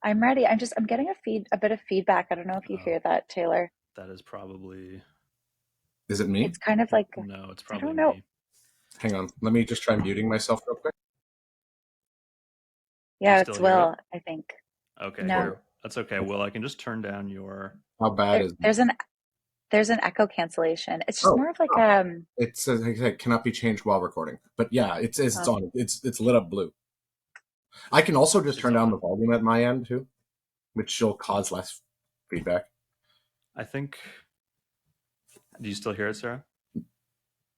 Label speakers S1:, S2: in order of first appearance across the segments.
S1: I'm ready. I'm getting a bit of feedback. I don't know if you
S2: Oh,
S1: hear that, Taylor.
S2: that is probably,
S3: Is it me?
S1: It's kind of like,
S2: no, it's
S1: I
S2: probably
S1: don't know.
S2: me.
S3: Hang on. Let me just try muting myself real quick.
S2: Do you
S1: Yeah,
S2: still
S1: it's
S2: hear it?
S1: Will, I think.
S2: Okay,
S1: No,
S2: here. That's okay. Well, I can just turn down your.
S3: How bad
S1: there,
S3: is it?
S1: there's an echo cancellation. It's just
S3: Oh,
S1: more of like
S3: oh. It says it cannot be changed while recording. But yeah, it's
S1: oh,
S3: on. It's lit up blue. I can also just
S2: It's
S3: turn down the
S2: on.
S3: volume at my end too, which will cause less feedback.
S2: I think. Do you still hear it, Sarah?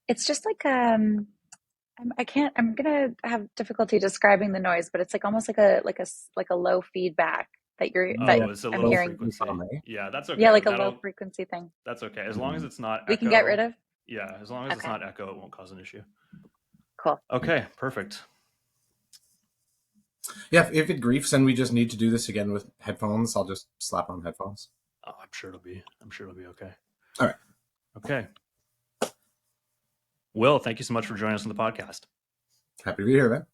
S1: it's just like I can't. I'm gonna have difficulty describing the noise, but it's like almost like a low feedback that
S3: Yeah,
S2: Oh, it's a
S1: I'm
S2: low
S1: hearing.
S2: frequency. Yeah, that's
S1: Yeah,
S2: okay.
S1: like a low
S2: That'll.
S1: frequency thing.
S2: That's okay. As long as
S3: Mhm.
S2: it's not
S1: We can get rid
S2: echo.
S1: of.
S2: Yeah, as long as it's
S1: Okay,
S2: not echo, it won't cause an issue.
S1: cool.
S2: Okay, perfect.
S3: Yeah. If it griefs and we just need to do this again with headphones, I'll just slap on headphones.
S2: Oh, I'm sure it'll be. I'm sure it'll be okay.
S3: All right.
S2: Okay. Will, thank you so much for joining us on the podcast.
S3: Happy to be here, man.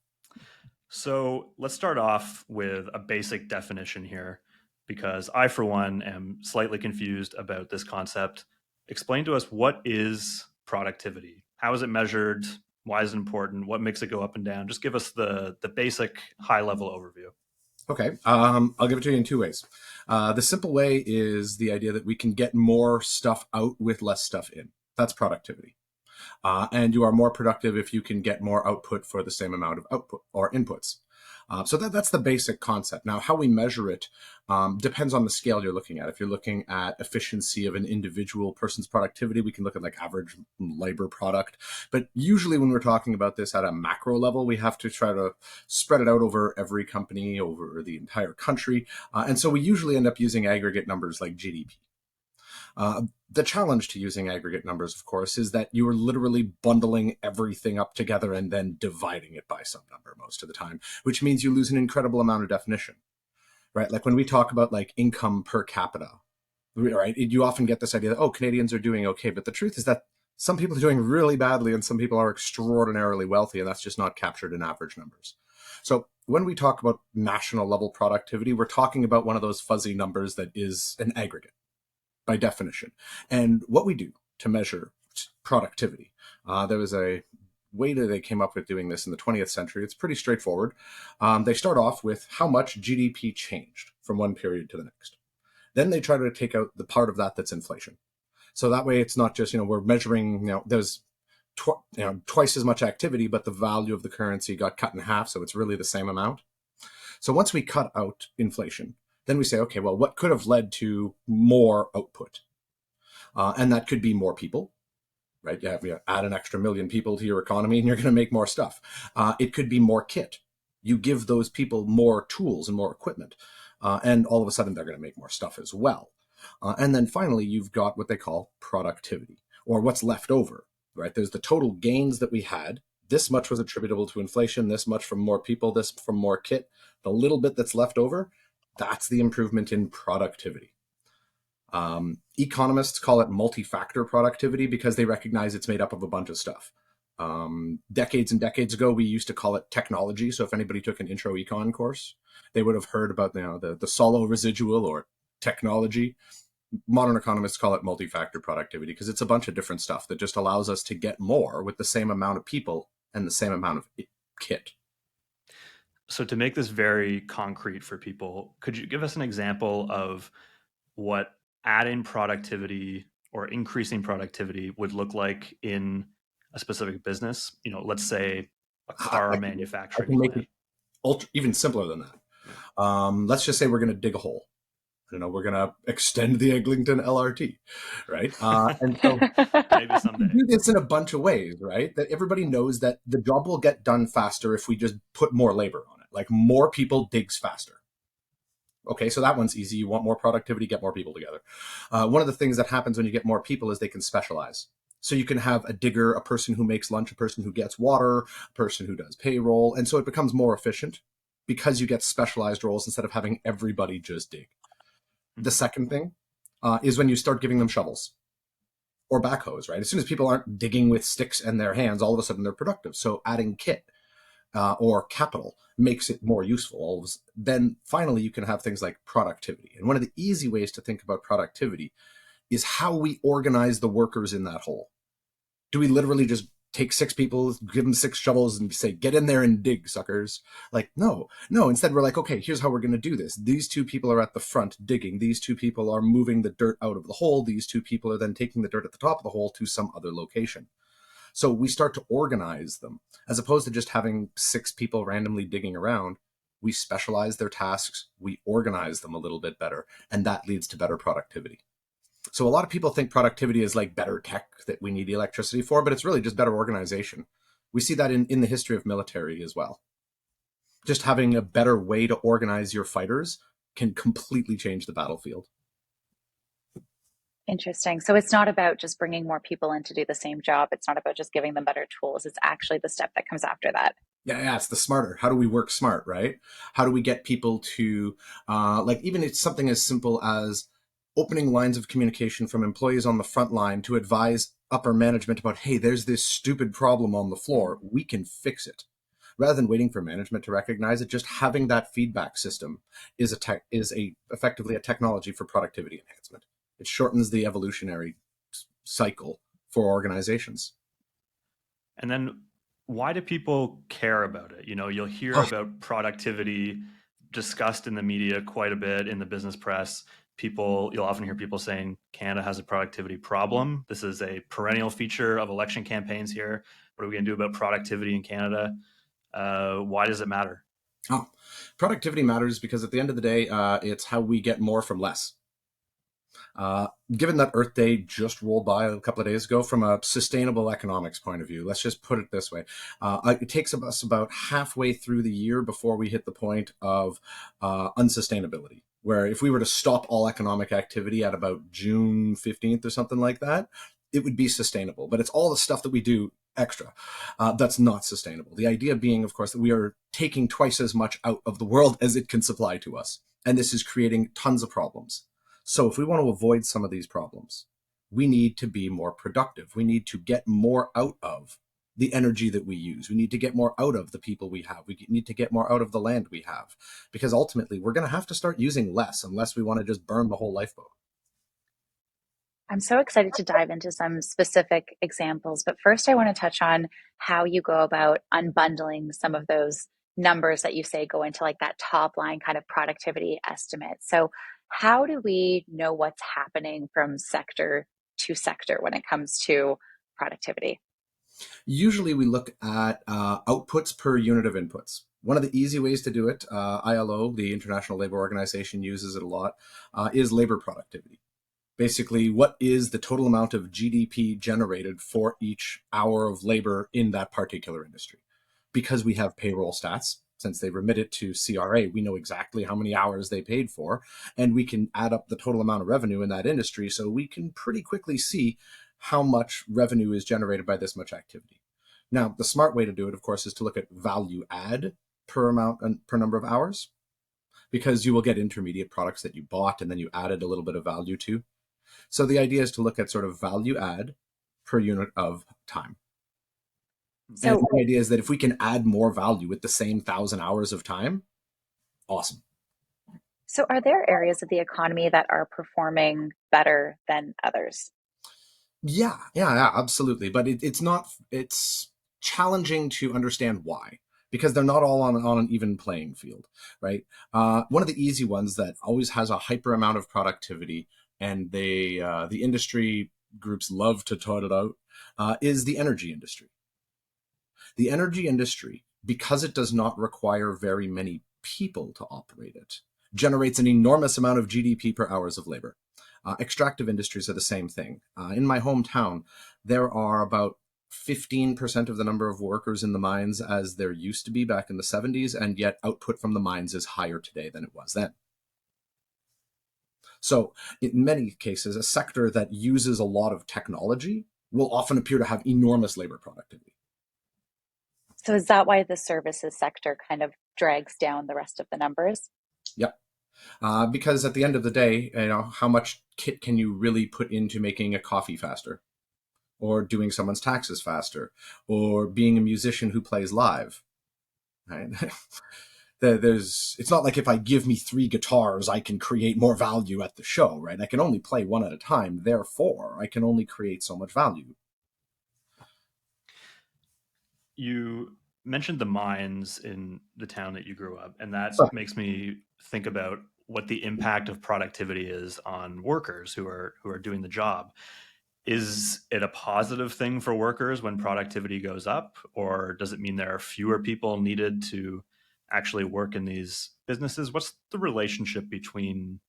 S2: So let's start off with a basic definition here, because I, for one, am slightly confused about this concept. Explain to us, what is productivity? How is it measured? Why is it important? What makes it go up and down? Just give us the basic high level overview.
S3: Okay. I'll give it to you in two ways. The simple way is the idea that we can get more stuff out with less stuff in. That's productivity. And you are more productive if you can get more output for the same amount of output or inputs. So that's the basic concept. Now, how we measure it depends on the scale you're looking at. If you're looking at efficiency of an individual person's productivity, we can look at like average labor product. But usually when we're talking about this at a macro level, we have to try to spread it out over every company, over the entire country. And so we usually end up using aggregate numbers like GDP. The challenge to using aggregate numbers, of course, is that you are literally bundling everything up together and then dividing it by some number most of the time, which means you lose an incredible amount of definition, right? Like when we talk about like income per capita, right? You often get this idea that, oh, Canadians are doing okay. But the truth is that some people are doing really badly and some people are extraordinarily wealthy, and that's just not captured in average numbers. So when we talk about national level productivity, we're talking about one of those fuzzy numbers that is an aggregate by definition. And what we do to measure productivity, there was a way that they came up with doing this in the 20th century. It's pretty straightforward. They start off with how much GDP changed from one period to the next. Then they try to take out the part of that that's inflation. So that way it's not just, we're measuring, there's twice as much activity, but the value of the currency got cut in half. So it's really the same amount. So once we cut out inflation, then we say, okay, well, what could have led to more output? And that could be more people, right? You add an extra million people to your economy and you're going to make more stuff. It could be more kit. You give those people more tools and more equipment. And all of a sudden they're going to make more stuff as well. And then finally, you've got what they call productivity, or what's left over, right? There's the total gains that we had. This much was attributable to inflation, this much from more people, this from more kit. The little bit that's left over, that's the improvement in productivity. Economists call it multi-factor productivity because they recognize it's made up of a bunch of stuff. Decades and decades ago, we used to call it technology. So if anybody took an intro econ course, they would have heard about the Solow residual or technology. Modern economists call it multi-factor productivity because it's a bunch of different stuff that just allows us to get more with the same amount of people and the same amount of kit.
S2: So to make this very concrete for people, could you give us an example of what adding productivity or increasing productivity would look like in a specific business? Let's say a car
S3: I
S2: manufacturing
S3: can make it
S2: plant.
S3: even simpler than that. Let's just say we're going to dig a hole. We're going to extend the Eglinton LRT, right? And so
S2: Maybe
S3: we can
S2: someday.
S3: do this in a bunch of ways, right? That everybody knows that the job will get done faster if we just put more labor on it. Like more people digs faster. Okay, so that one's easy. You want more productivity, get more people together. One of the things that happens when you get more people is they can specialize. So you can have a digger, a person who makes lunch, a person who gets water, a person who does payroll. And so it becomes more efficient because you get specialized roles instead of having everybody just dig. The
S2: Mhm.
S3: second thing is when you start giving them shovels or backhoes, right? As soon as people aren't digging with sticks and their hands, all of a sudden they're productive. So adding kit. or capital makes it more useful, then finally you can have things like productivity. And one of the easy ways to think about productivity is how we organize the workers in that hole. Do we literally just take 6 people, give them 6 shovels and say, get in there and dig, suckers? Like, no. Instead, we're like, okay, here's how we're going to do this. These 2 people are at the front digging. These 2 people are moving the dirt out of the hole. These 2 people are then taking the dirt at the top of the hole to some other location. So we start to organize them as opposed to just having 6 people randomly digging around. We specialize their tasks. We organize them a little bit better, and that leads to better productivity. So a lot of people think productivity is like better tech that we need electricity for, but it's really just better organization. We see that in the history of military as well. Just having a better way to organize your fighters can completely change the battlefield.
S1: Interesting. So it's not about just bringing more people in to do the same job. It's not about just giving them better tools. It's actually the step that comes after that.
S3: Yeah, it's the smarter. How do we work smart, right? How do we get people to, like, even it's something as simple as opening lines of communication from employees on the front line to advise upper management about, hey, there's this stupid problem on the floor. We can fix it. Rather than waiting for management to recognize it, just having that feedback system is effectively a technology for productivity enhancement. It shortens the evolutionary cycle for organizations.
S2: And then why do people care about it? You'll hear about productivity discussed in the media quite a bit, in the business press. You'll often hear people saying Canada has a productivity problem. This is a perennial feature of election campaigns here. What are we going to do about productivity in Canada? Why does it matter?
S3: Productivity matters because at the end of the day, it's how we get more from less. Given that Earth Day just rolled by a couple of days ago, from a sustainable economics point of view, let's just put it this way. It takes us about halfway through the year before we hit the point of unsustainability, where if we were to stop all economic activity at about June 15th or something like that, it would be sustainable. But it's all the stuff that we do extra that's not sustainable. The idea being, of course, that we are taking twice as much out of the world as it can supply to us. And this is creating tons of problems. So if we want to avoid some of these problems, we need to be more productive. We need to get more out of the energy that we use. We need to get more out of the people we have. We need to get more out of the land we have, because ultimately we're going to have to start using less unless we want to just burn the whole lifeboat.
S1: I'm so excited to dive into some specific examples, but first I want to touch on how you go about unbundling some of those numbers that you say go into like that top line kind of productivity estimate. So how do we know what's happening from sector to sector when it comes to productivity?
S3: Usually we look at outputs per unit of inputs. One of the easy ways to do it, ILO, the International Labor Organization, uses it a lot, is labor productivity. Basically, what is the total amount of GDP generated for each hour of labor in that particular industry? Because we have payroll stats, since they remit it to CRA, we know exactly how many hours they paid for, and we can add up the total amount of revenue in that industry, so we can pretty quickly see how much revenue is generated by this much activity. Now, the smart way to do it, of course, is to look at value add per amount and per number of hours, because you will get intermediate products that you bought and then you added a little bit of value to. So the idea is to look at sort of value add per unit of time. So and the idea is that if we can add more value with the same 1,000 hours of time, awesome.
S1: So are there areas of the economy that are performing better than others?
S3: Yeah, absolutely. But it's challenging to understand why, because they're not all on an even playing field, right? One of the easy ones that always has a hyper amount of productivity, and the industry groups love to tout it out, is the energy industry. The energy industry, because it does not require very many people to operate it, generates an enormous amount of GDP per hours of labor. Extractive industries are the same thing. In my hometown, there are about 15% of the number of workers in the mines as there used to be back in the 70s, and yet output from the mines is higher today than it was then. So in many cases, a sector that uses a lot of technology will often appear to have enormous labor productivity.
S1: So is that why the services sector kind of drags down the rest of the numbers?
S3: Yep. Because at the end of the day, how much kit can you really put into making a coffee faster, or doing someone's taxes faster, or being a musician who plays live? right? It's not like if I give me 3 guitars, I can create more value at the show, right? I can only play one at a time. Therefore, I can only create so much value.
S2: You mentioned the mines in the town that you grew up, and that
S3: So,
S2: makes me think about what the impact of productivity is on workers who are doing the job. Is it a positive thing for workers when productivity goes up, or does it mean there are fewer people needed to actually work in these businesses? What's the relationship between,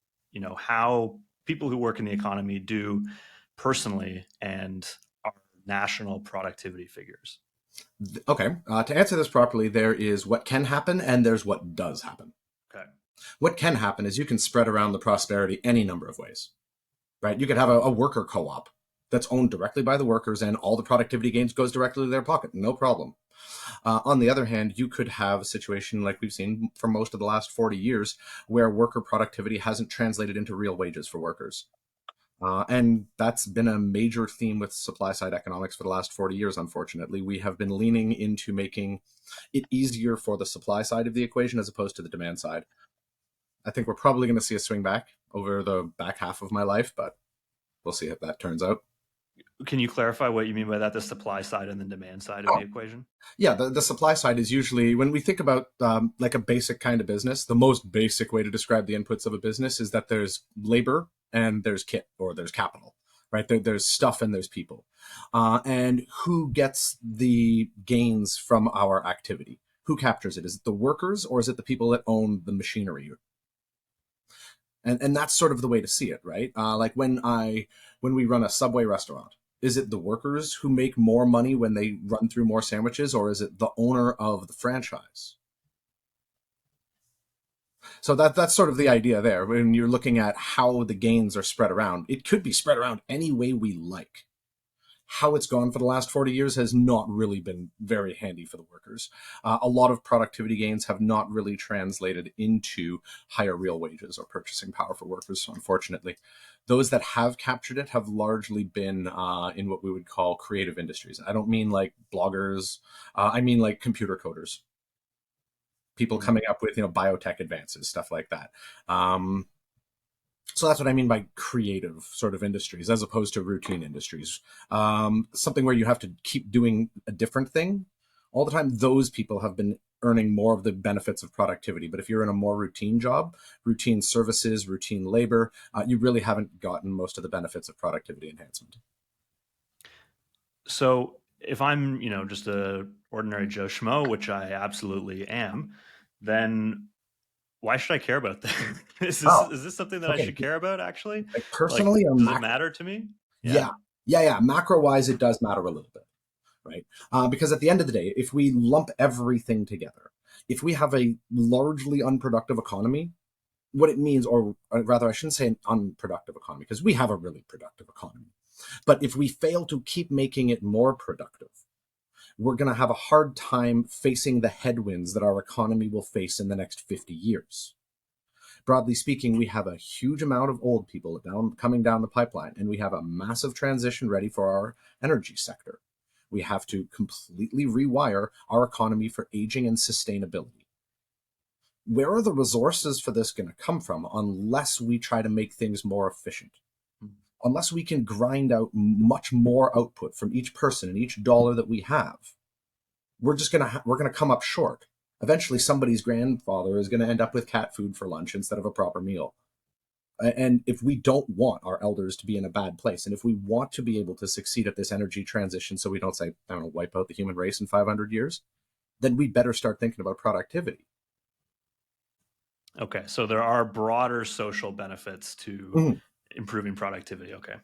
S2: how people who work in the economy do personally and our national productivity figures?
S3: okay, to answer this properly, there is what can happen and there's what does happen.
S2: Okay.
S3: What can happen is you can spread around the prosperity any number of ways, right? You could have a worker co-op that's owned directly by the workers and all the productivity gains goes directly to their pocket, no problem. On the other hand, you could have a situation like we've seen for most of the last 40 years where worker productivity hasn't translated into real wages for workers. And that's been a major theme with supply side economics for the last 40 years, unfortunately. We have been leaning into making it easier for the supply side of the equation as opposed to the demand side. I think we're probably going to see a swing back over the back half of my life, but we'll see if that turns out.
S2: Can you clarify what you mean by that, the supply side and the demand side of the equation?
S3: Yeah, the supply side is usually when we think about like a basic kind of business, the most basic way to describe the inputs of a business is that there's labor and there's kit or there's capital, right? There's stuff and there's people. And who gets the gains from our activity? Who captures it? Is it the workers or is it the people that own the machinery? And that's sort of the way to see it, right? Like when we run a Subway restaurant, is it the workers who make more money when they run through more sandwiches, or is it the owner of the franchise? So that's sort of the idea there. When you're looking at how the gains are spread around, it could be spread around any way we like. How it's gone for the last 40 years has not really been very handy for the workers. A lot of productivity gains have not really translated into higher real wages or purchasing power for workers, unfortunately. Those that have captured it have largely been in what we would call creative industries. I don't mean like bloggers, I mean like computer coders, people
S2: Mhm.
S3: coming up with, biotech advances, stuff like that. So that's what I mean by creative sort of industries as opposed to routine industries. Something where you have to keep doing a different thing all the time. Those people have been earning more of the benefits of productivity. But if you're in a more routine job, routine services, routine labor, you really haven't gotten most of the benefits of productivity enhancement.
S2: So if I'm, just a ordinary Joe Schmo, which I absolutely am, then why should I care about that? is this
S3: Oh,
S2: is this something that I
S3: okay.
S2: should care about actually?
S3: Like
S2: Like,
S3: personally,
S2: does it matter to me? Yeah.
S3: yeah, yeah. Macro wise, it does matter a little bit, right? Because at the end of the day, if we lump everything together, if we have a largely unproductive economy, what it means, or rather, I shouldn't say an unproductive economy, because we have a really productive economy. But if we fail to keep making it more productive, we're going to have a hard time facing the headwinds that our economy will face in the next 50 years. Broadly speaking, we have a huge amount of old people coming down the pipeline, and we have a massive transition ready for our energy sector. We have to completely rewire our economy for aging and sustainability. Where are the resources for this going to come from unless we try to make things more efficient? Unless we can grind out much more output from each person and each dollar that we have, we're gonna come up short. Eventually, somebody's grandfather is going to end up with cat food for lunch instead of a proper meal. And if we don't want our elders to be in a bad place, and if we want to be able to succeed at this energy transition, so we don't say, I don't know, wipe out the human race in 500 years, then we better start thinking about productivity.
S2: Okay. So there are broader social benefits to
S3: Mhm.
S2: improving productivity. Okay.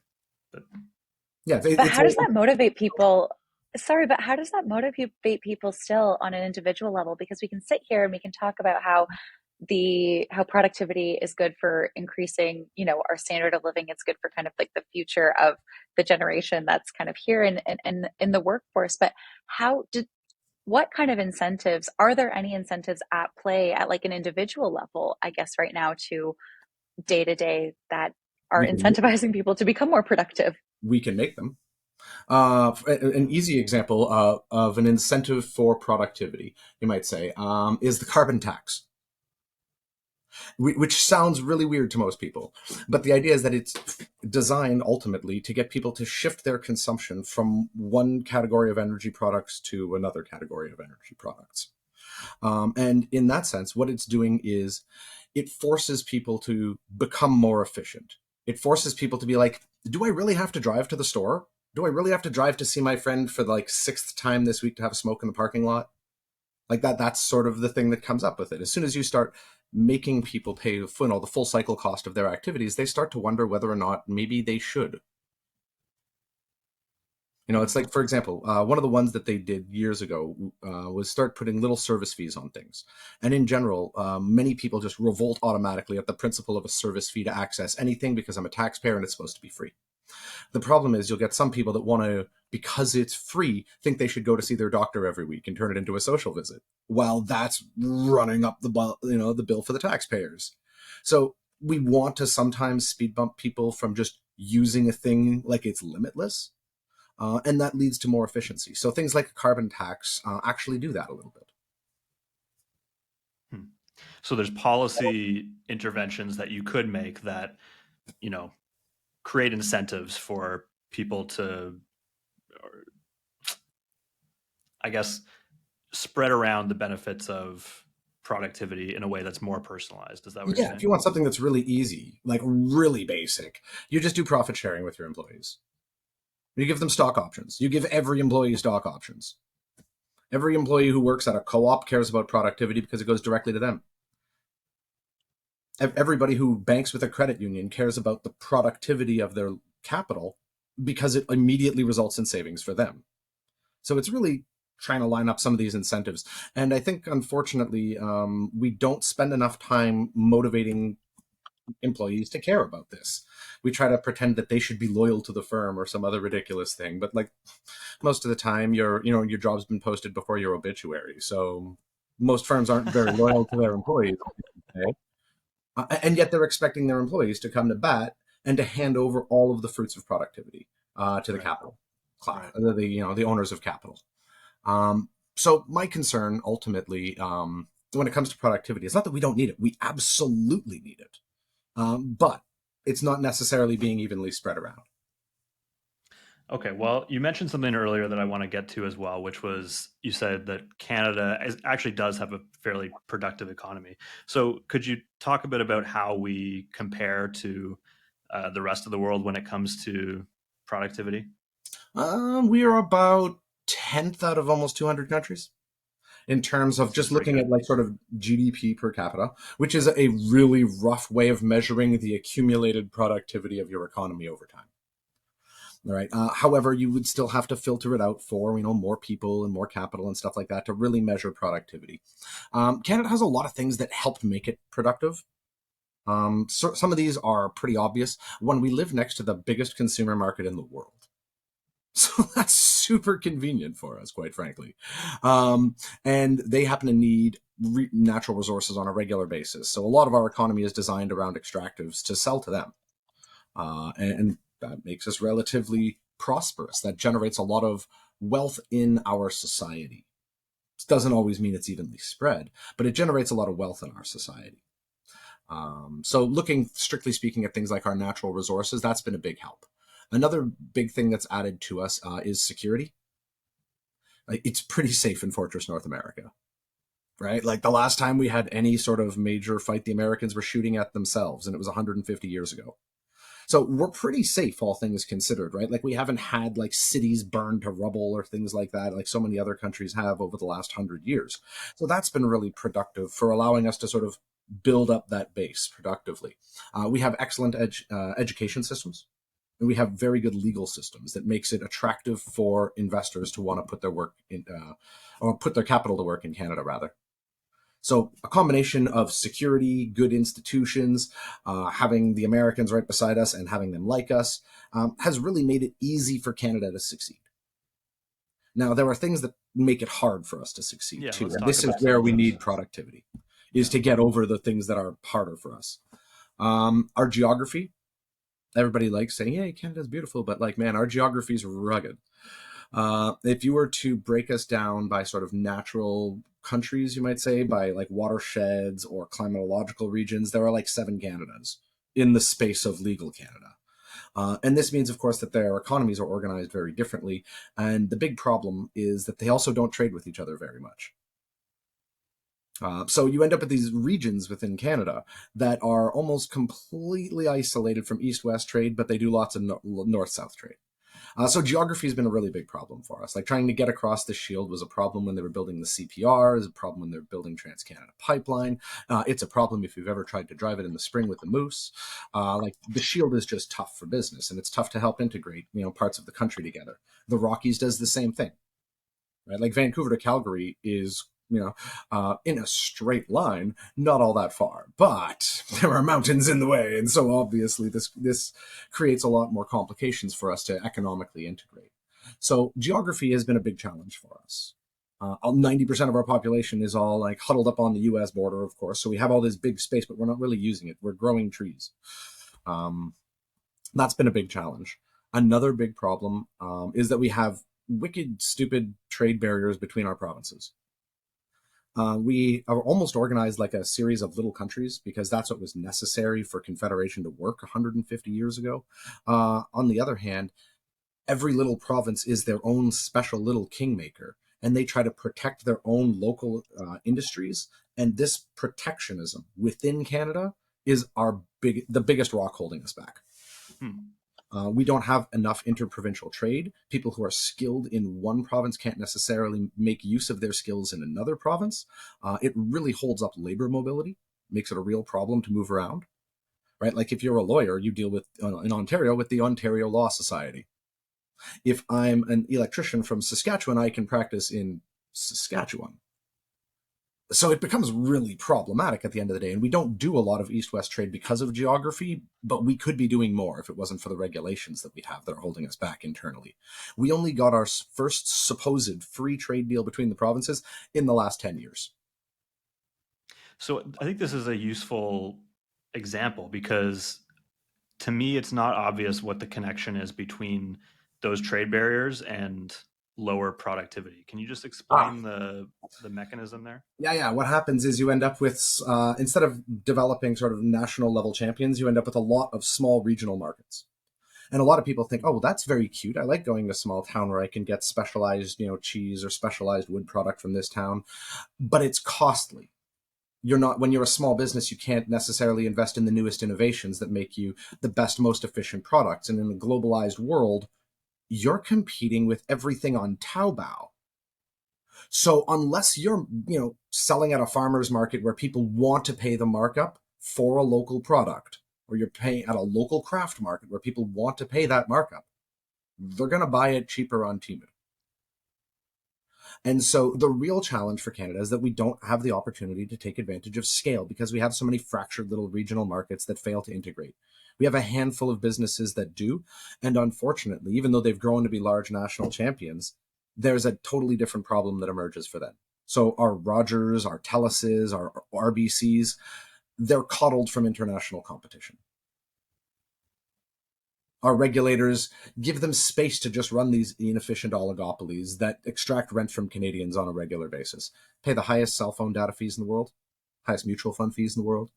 S2: But
S3: Yeah,
S1: But
S3: it's
S1: how does that motivate people? Sorry, but how does that motivate people still on an individual level? Because we can sit here and we can talk about how productivity is good for increasing, our standard of living. It's good for kind of like the future of the generation that's kind of here in the workforce. But how did what kind of incentives are there any incentives at play at like an individual level, I guess, right now to day to day that are
S3: we can
S1: incentivizing people to become more productive?
S3: we can make them. An easy example of an incentive for productivity, you might say, is the carbon tax, which sounds really weird to most people. But the idea is that it's designed ultimately to get people to shift their consumption from one category of energy products to another category of energy products. And in that sense, what it's doing is it forces people to become more efficient. It forces people to be like, do I really have to drive to the store? Do I really have to drive to see my friend for the like sixth time this week to have a smoke in the parking lot? Like that's sort of the thing that comes up with it. As soon as you start making people pay the full cycle cost of their activities, they start to wonder whether or not maybe they should. It's like, for example, one of the ones that they did years ago was start putting little service fees on things. And in general, many people just revolt automatically at the principle of a service fee to access anything because I'm a taxpayer and it's supposed to be free. The problem is you'll get some people that want to, because it's free, think they should go to see their doctor every week and turn it into a social visit. Well, that's running up the bill for the taxpayers. So we want to sometimes speed bump people from just using a thing like it's limitless. And that leads to more efficiency. So things like a carbon tax actually do that a little bit.
S2: So there's policy interventions that you could make that, create incentives for people to, I guess, spread around the benefits of productivity in a way that's more personalized. Is that what you're
S3: Yeah, if
S2: saying?
S3: you want something that's really easy, like really basic, you just do profit sharing with your employees. You give them stock options. You give every employee stock options. Every employee who works at a co-op cares about productivity because it goes directly to them. Everybody who banks with a credit union cares about the productivity of their capital because it immediately results in savings for them. So it's really trying to line up some of these incentives. And I think, unfortunately, we don't spend enough time motivating employees to care about this. We try to pretend that they should be loyal to the firm or some other ridiculous thing. But like most of the time, your job's been posted before your obituary. So most firms aren't very loyal to their employees. And yet they're expecting their employees to come to bat and to hand over all of the fruits of productivity to the
S2: Right.
S3: capital class,
S2: Right.
S3: the owners of capital. So my concern ultimately, when it comes to productivity, is not that we don't need it. We absolutely need it, but it's not necessarily being evenly spread around.
S2: Okay, well, you mentioned something earlier that I want to get to as well, which was you said that actually does have a fairly productive economy. So, could you talk a bit about how we compare to the rest of the world when it comes to productivity?
S3: We are about 10th out of almost 200 countries in terms of
S2: It's
S3: just
S2: pretty
S3: looking
S2: good.
S3: at like sort of GDP per capita, which is a really rough way of measuring the accumulated productivity of your economy over time. All right. However, you would still have to filter it out for more people and more capital and stuff like that to really measure productivity. Canada has a lot of things that help make it productive. So some of these are pretty obvious. One, we live next to the biggest consumer market in the world. So that's super convenient for us, quite frankly. And they happen to need natural resources on a regular basis. So a lot of our economy is designed around extractives to sell to them. And that makes us relatively prosperous. That generates a lot of wealth in our society. It doesn't always mean it's evenly spread, but it generates a lot of wealth in our society. So looking strictly speaking at things like our natural resources, that's been a big help. Another big thing that's added to us is security. Like, it's pretty safe in Fortress North America, right? Like the last time we had any sort of major fight, the Americans were shooting at themselves, and it was 150 years ago. So we're pretty safe, all things considered, right? Like we haven't had like cities burned to rubble or things like that, like so many other countries have over the last 100 years. So that's been really productive for allowing us to sort of build up that base productively. We have excellent education systems. And we have very good legal systems that makes it attractive for investors to want to put their work in, or put their capital to work in Canada, rather. So a combination of security, good institutions, having the Americans right beside us and having them like us has really made it easy for Canada to succeed. Now, there are things that make it hard for us to succeed
S2: Yeah,
S3: too.
S2: let's
S3: And
S2: talk
S3: this is
S2: about some
S3: where
S2: of
S3: we
S2: those.
S3: need productivity, is
S2: Yeah.
S3: to get over the things that are harder for us. Our geography. Everybody likes saying, "Yeah, Canada's beautiful," but like, man, our geography's rugged. If you were to break us down by sort of natural countries, you might say, by like watersheds or climatological regions, there are like 7 Canadas in the space of legal Canada. And this means, of course, that their economies are organized very differently. And the big problem is that they also don't trade with each other very much. So you end up with these regions within Canada that are almost completely isolated from east-west trade, but they do lots of north-south trade. So geography has been a really big problem for us. Like trying to get across the Shield was a problem when they were building the CPR. It's a problem when they're building Trans-Canada Pipeline. It's a problem if you've ever tried to drive it in the spring with the moose. Like the Shield is just tough for business, and it's tough to help integrate, parts of the country together. The Rockies does the same thing, right? Like Vancouver to Calgary is in a straight line, not all that far, but there are mountains in the way, and so obviously this creates a lot more complications for us to economically integrate. So geography has been a big challenge for us. 90% of our population is all like huddled up on the U.S. border, of course, so we have all this big space, but we're not really using it. We're growing trees. That's been a big challenge. Another big problem is that we have wicked, stupid trade barriers between our provinces. We are almost organized like a series of little countries because that's what was necessary for Confederation to work 150 years ago. On the other hand, every little province is their own special little kingmaker, and they try to protect their own local industries. And this protectionism within Canada is the biggest rock holding us back. We don't have enough interprovincial trade. People who are skilled in one province can't necessarily make use of their skills in another province. It really holds up labor mobility, makes it a real problem to move around, right? Like if you're a lawyer, you deal with, in Ontario, with the Ontario Law Society. If I'm an electrician from Saskatchewan, I can practice in Saskatchewan. So it becomes really problematic at the end of the day. And we don't do a lot of east-west trade because of geography, but we could be doing more if it wasn't for the regulations that we have that are holding us back internally. We only got our first supposed free trade deal between the provinces in the last 10 years.
S2: So I think this is a useful example because to me, it's not obvious what the connection is between those trade barriers and lower productivity. Can you just explain the mechanism there?
S3: Yeah. What happens is you end up with, instead of developing sort of national level champions, you end up with a lot of small regional markets. And a lot of people think, oh, well, that's very cute. I like going to a small town where I can get specialized, cheese or specialized wood product from this town. But it's costly. When you're a small business, you can't necessarily invest in the newest innovations that make you the best, most efficient products. And in a globalized world, you're competing with everything on Taobao. So unless you're, selling at a farmer's market where people want to pay the markup for a local product, or you're paying at a local craft market where people want to pay that markup, they're going to buy it cheaper on Temu. And so the real challenge for Canada is that we don't have the opportunity to take advantage of scale because we have so many fractured little regional markets that fail to integrate. We have a handful of businesses that do. And unfortunately, even though they've grown to be large national champions, there's a totally different problem that emerges for them. So our Rogers, our Teluses, our RBCs, they're coddled from international competition. Our regulators give them space to just run these inefficient oligopolies that extract rent from Canadians on a regular basis, pay the highest cell phone data fees in the world, highest mutual fund fees in the world.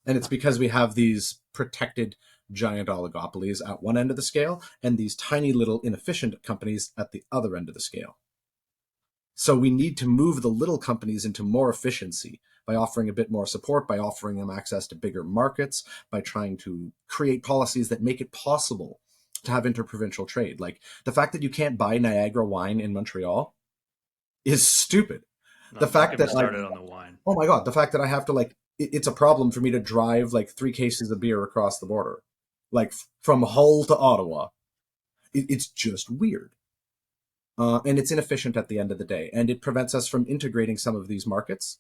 S3: And it's because we have these protected giant oligopolies at one end of the scale and these tiny little inefficient companies at the other end of the scale. So we need to move the little companies into more efficiency by offering a bit more support, by offering them access to bigger markets, by trying to create policies that make it possible to have interprovincial trade. Like the fact that you can't buy Niagara wine in Montreal is stupid.
S2: No,
S3: the fact that
S2: started on the wine.
S3: Oh my God, the fact that I have to it's a problem for me to drive 3 cases of beer across the border, from Hull to Ottawa. It's just weird. And it's inefficient at the end of the day. And it prevents us from integrating some of these markets.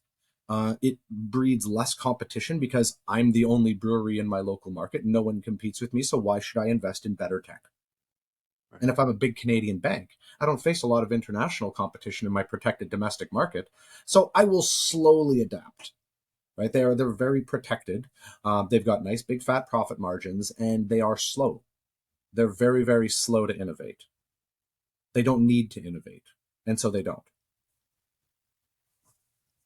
S3: It breeds less competition because I'm the only brewery in my local market. No one competes with me, so why should I invest in better tech? Right. And if I'm a big Canadian bank, I don't face a lot of international competition in my protected domestic market, so I will slowly adapt. right? They're very protected. They've got nice big fat profit margins, and they are slow. They're very, very slow to innovate. They don't need to innovate, and so they don't.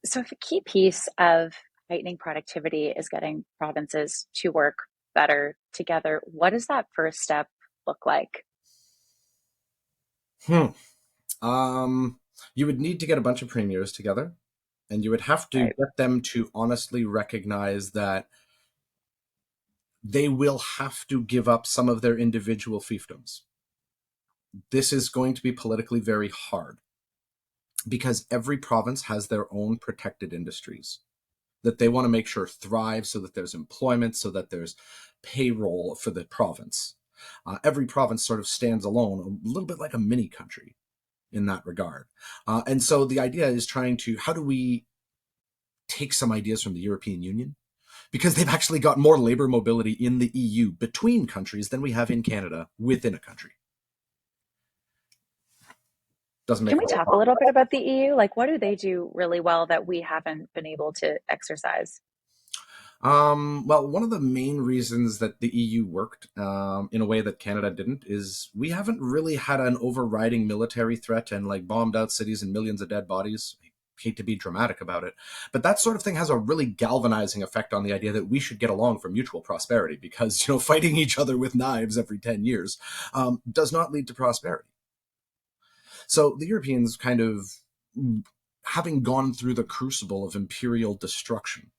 S1: So, if a key piece of heightening productivity is getting provinces to work better together, what does that first step look like?
S3: Hmm. You would need to get a bunch of premiers together, and you would have to
S1: Right.
S3: get them to honestly recognize that they will have to give up some of their individual fiefdoms. This is going to be politically very hard because every province has their own protected industries that they want to make sure thrive so that there's employment, so that there's payroll for the province. Every province sort of stands alone, a little bit like a mini country in that regard. And so the idea is trying to, how do we take some ideas from the European Union? Because they've actually got more labor mobility in the EU between countries than we have in Canada within a country. Doesn't make
S1: Can
S3: a
S1: we
S3: whole
S1: talk a little bit about the EU? Like, what do they do really well that we haven't been able to exercise?
S3: Well, one of the main reasons that the EU worked in a way that Canada didn't is we haven't really had an overriding military threat and like bombed out cities and millions of dead bodies. I hate to be dramatic about it, but that sort of thing has a really galvanizing effect on the idea that we should get along for mutual prosperity because, fighting each other with knives every 10 years does not lead to prosperity. So the Europeans kind of, having gone through the crucible of imperial destruction,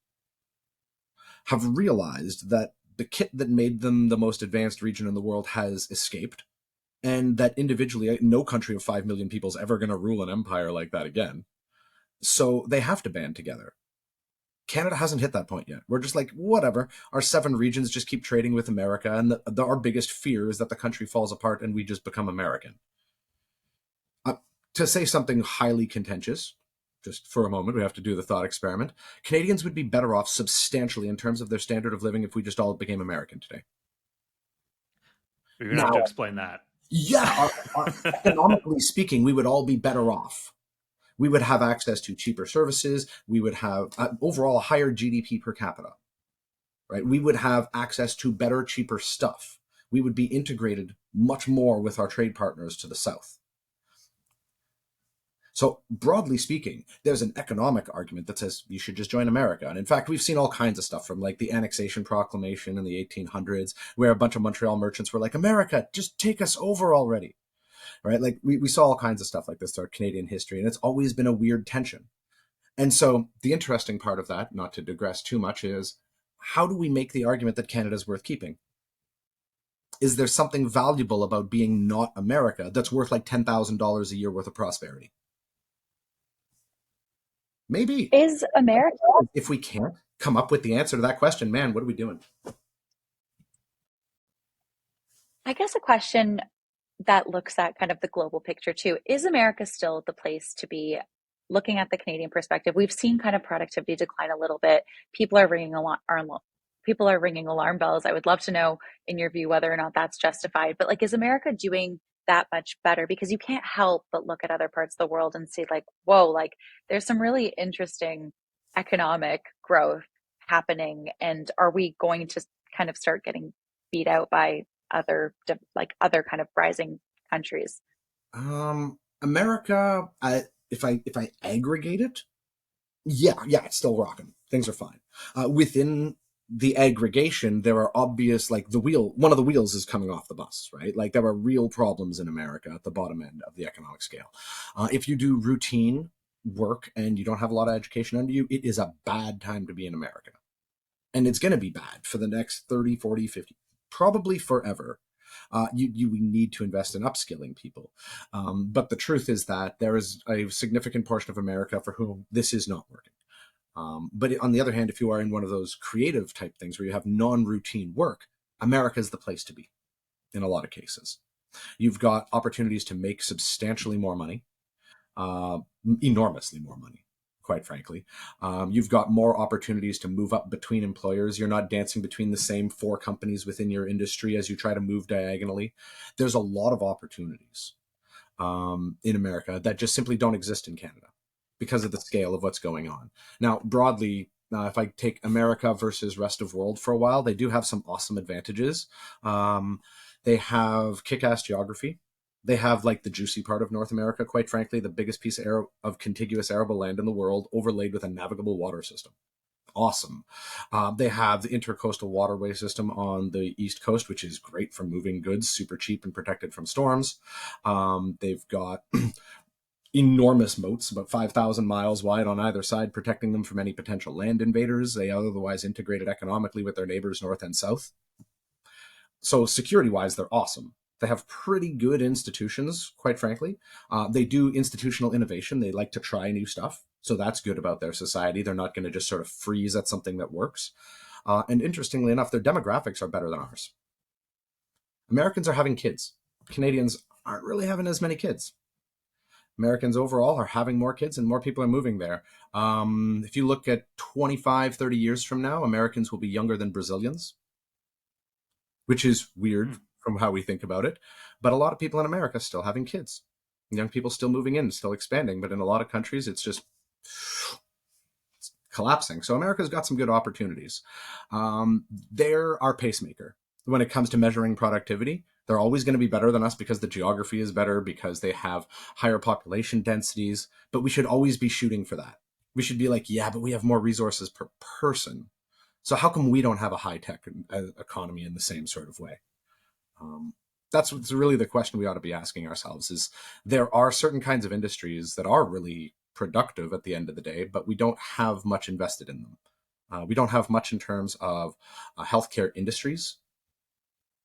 S3: have realized that the kit that made them the most advanced region in the world has escaped, and that individually, no country of 5 million people is ever going to rule an empire like that again. So they have to band together. Canada hasn't hit that point yet. We're just like, whatever. Our 7 regions just keep trading with America, and our biggest fear is that the country falls apart and we just become American. To say something highly contentious, just for a moment, we have to do the thought experiment. Canadians would be better off substantially in terms of their standard of living if we just all became American today.
S2: You're gonna have to
S3: Now,
S2: explain that.
S3: yeah, economically speaking, we would all be better off. We would have access to cheaper services. We would have overall a higher GDP per capita, right? We would have access to better, cheaper stuff. We would be integrated much more with our trade partners to the south. So broadly speaking, there's an economic argument that says you should just join America. And in fact, we've seen all kinds of stuff from like the Annexation Proclamation in the 1800s, where a bunch of Montreal merchants were like, America, just take us over already, right? Like we saw all kinds of stuff like this throughout Canadian history, and it's always been a weird tension. And so the interesting part of that, not to digress too much, is how do we make the argument that Canada's worth keeping? Is there something valuable about being not America that's worth like $10,000 a year worth of prosperity? Maybe.
S1: Is America,
S3: If we can't come up with the answer to that question, man, what are we doing?
S1: I guess, a question that looks at kind of the global picture too, is America still the place to be? Looking at the Canadian perspective, we've seen kind of productivity decline a little bit. People are people are ringing alarm bells. I would love to know, in your view, whether or not that's justified. But like, is America doing that much better? Because you can't help but look at other parts of the world and see like, whoa, like there's some really interesting economic growth happening. And are we going to kind of start getting beat out by other kind of rising countries?
S3: America, if I aggregate it, yeah, it's still rocking. Things are fine. Within the aggregation, there are obvious, like one of the wheels is coming off the bus, right? Like there are real problems in America at the bottom end of the economic scale. If you do routine work and you don't have a lot of education under you, it is a bad time to be in America. And it's going to be bad for the next 30, 40, 50, probably forever. You need to invest in upskilling people. But the truth is that there is a significant portion of America for whom this is not working. But on the other hand, if you are in one of those creative type things where you have non-routine work, America is the place to be in a lot of cases. You've got opportunities to make substantially more money, enormously more money, quite frankly. You've got more opportunities to move up between employers. You're not dancing between the same 4 companies within your industry as you try to move diagonally. There's a lot of opportunities in America that just simply don't exist in Canada because of the scale of what's going on. Now, broadly, if I take America versus rest of world for a while, they do have some awesome advantages. They have kick-ass geography. They have like the juicy part of North America, quite frankly, the biggest piece of contiguous arable land in the world, overlaid with a navigable water system. Awesome. They have the intercoastal waterway system on the East Coast, which is great for moving goods, super cheap and protected from storms. They've got enormous moats, about 5,000 miles wide on either side, protecting them from any potential land invaders. They are otherwise integrated economically with their neighbors north and south. So security-wise, they're awesome. They have pretty good institutions, quite frankly. They do institutional innovation. They like to try new stuff. So that's good about their society. They're not going to just sort of freeze at something that works. And interestingly enough, their demographics are better than ours. Americans are having kids. Canadians aren't really having as many kids. Americans overall are having more kids and more people are moving there. If you look at 25, 30 years from now, Americans will be younger than Brazilians, which is weird from how we think about it. But a lot of people in America still having kids. Young people still moving in, still expanding. But in a lot of countries, it's just collapsing. So America's got some good opportunities. They're our pacemaker when it comes to measuring productivity. They're always going to be better than us because the geography is better, because they have higher population densities. But we should always be shooting for that. We should be like, yeah, but we have more resources per person. So how come we don't have a high-tech economy in the same sort of way? That's what's really the question we ought to be asking ourselves is there are certain kinds of industries that are really productive at the end of the day, but we don't have much invested in them. We don't have much in terms of healthcare industries.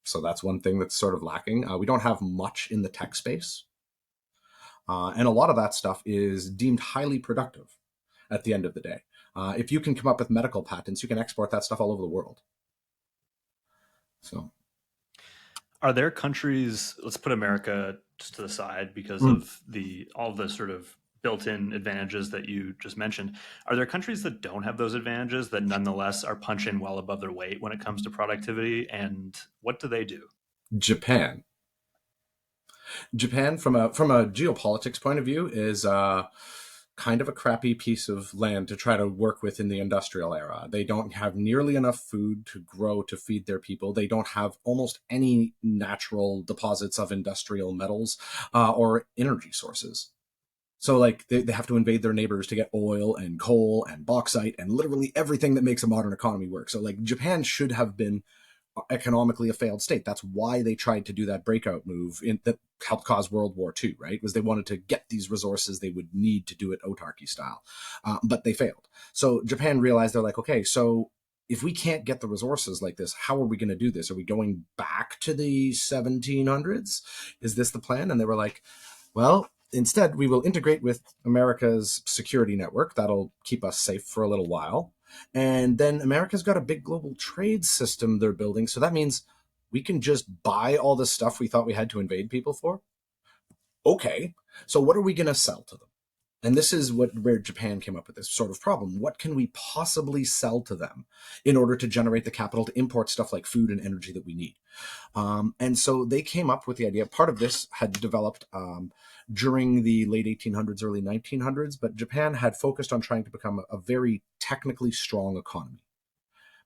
S3: So that's one thing that's sort of lacking. We don't have much in the tech space. And a lot of that stuff is deemed highly productive at the end of the day. If you can come up with medical patents, you can export that stuff all over the world. So,
S2: are there countries? Let's put America just to the side because of all the sort of built-in advantages that you just mentioned. Are there countries that don't have those advantages that nonetheless are punching well above their weight when it comes to productivity? And what do they do?
S3: Japan. Japan, from a geopolitics point of view, is kind of a crappy piece of land to try to work with in the industrial era. They don't have nearly enough food to grow to feed their people. They don't have almost any natural deposits of industrial metals or energy sources. So like they have to invade their neighbors to get oil and coal and bauxite and literally everything that makes a modern economy work. So like Japan should have been economically a failed state. That's why they tried to do that breakout move that helped cause World War II, right? Was they wanted to get these resources they would need to do it autarky style, but they failed. So Japan realized they're like, okay, so if we can't get the resources like this, how are we going to do this? Are we going back to the 1700s? Is this the plan? And they were like, well, instead, we will integrate with America's security network. That'll keep us safe for a little while. And then America's got a big global trade system they're building. So that means we can just buy all the stuff we thought we had to invade people for. Okay, so what are we going to sell to them? And this is where Japan came up with this sort of problem. What can we possibly sell to them in order to generate the capital to import stuff like food and energy that we need? And so they came up with the idea. Part of this had developed during the late 1800s, early 1900s, but Japan had focused on trying to become a very technically strong economy.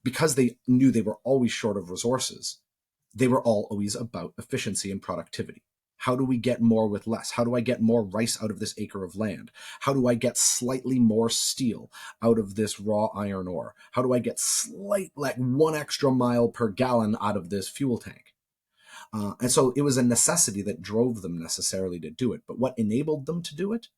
S3: Because they knew they were always short of resources, they were always about efficiency and productivity. How do we get more with less? How do I get more rice out of this acre of land? How do I get slightly more steel out of this raw iron ore? How do I get like 1 extra mile per gallon out of this fuel tank? And so it was a necessity that drove them necessarily to do it. But what enabled them to do it